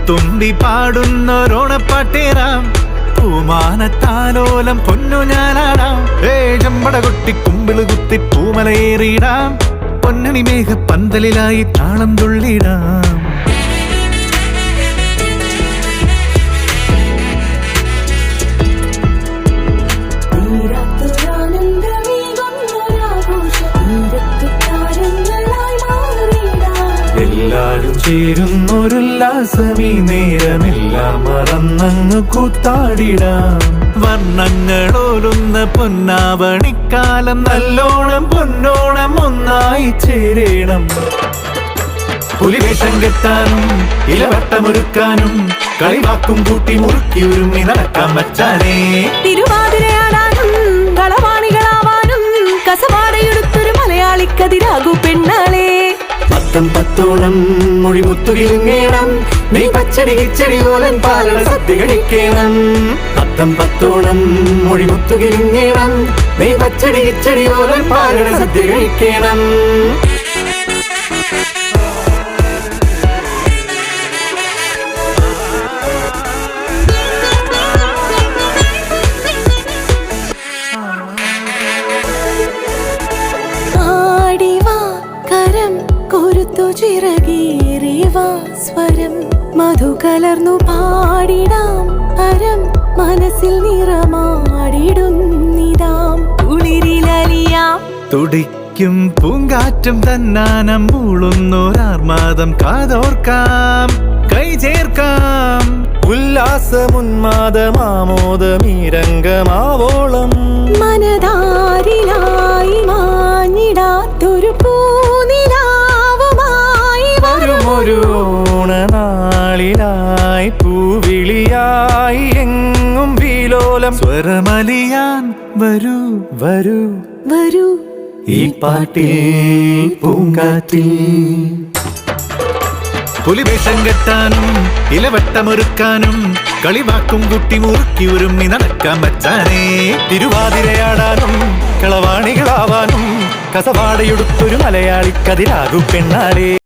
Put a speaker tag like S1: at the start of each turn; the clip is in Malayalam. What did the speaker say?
S1: തുമ്പി പാടുന്നൊരോണപ്പാട്ടേറാം പൂമാനത്താലോലം പൊന്നു ഞാനാടാം ചമ്പട കൊട്ടി കുമ്പിള് കുത്തി പൂമലയേറിയിടാം പൊന്നണി മേഘ പന്തലിലായി താളം തുള്ളിടാം എല്ലാരും ചേരുന്നൊരുല്ലാസമീ നേരമെല്ലാം മറന്നങ്ങ് കൂത്താടിടാം വർണ്ണങ്ങളോലുന്ന പൊന്നാവണിക്കാലം നല്ലോണം പൊന്നോണം ഒന്നായി ചേരണം പുലിവേഷം കെട്ടാനും ഇലവട്ടമൊരുക്കാനും കളിവാക്കും കൂട്ടി മുറുക്കി ഒരുമി നടക്കാൻ വച്ചാനേ
S2: തിരുവാതിരയാടാനും കളവാണികളാവാനും കസവാടയെടുത്തൊരു മലയാളിക്കതിരാകൂ പെണ്ണാളെ
S1: പത്തം പത്തോളം മൊഴി മുത്തുകിരുങ്ങേണം നീ പച്ചടി കിച്ചടി പോലൻ പാലട സദ്യ കഴിക്കണം പത്തം പത്തോളം മൊഴി മുത്തുകിരുങ്ങേണം നീ പച്ചടി കിച്ചടി പോലൻ പാലട സദ്യ കഴിക്കണം
S2: ചിറകേറിവാ സ്വരം മധു കലർന്നു പാടിടാം അരം മനസ്സിൽ നിറമാടിടുന്നിതാം കുളിരിലലിയാം
S1: തുടിക്കും പൂങ്കാറ്റും തന്നാനം മൂളുന്നൊരാർമാദം കാതോർക്കാം കൈ ചേർക്കാം ഉല്ലാസമുന്മാദമാമോദമീരംഗമാവോളം
S2: മനതാരിലായി മാഞ്ഞിടാത്തൊരു
S1: ഒരു ഓണനാളിലായി പൂവിളിയായി എങ്ങും വിലോലം സ്വരമലിയാൻ വരൂ വരൂ
S2: വരൂ
S1: ഈ പാട്ടിൽ പൂങ്കാറ്റിൽ പുലിവേഷം കെട്ടാനും ഇലവട്ടമൊരുക്കാനും കളിവാക്കും കുട്ടി മുറുക്കി ഒരുമി നടക്കാൻ വച്ചാനേ തിരുവാതിരയാടാനും കളവാണികളാവാനും കസവാടയെടുത്തൊരു മലയാളിക്കതിരാകു പെണ്ണാലേ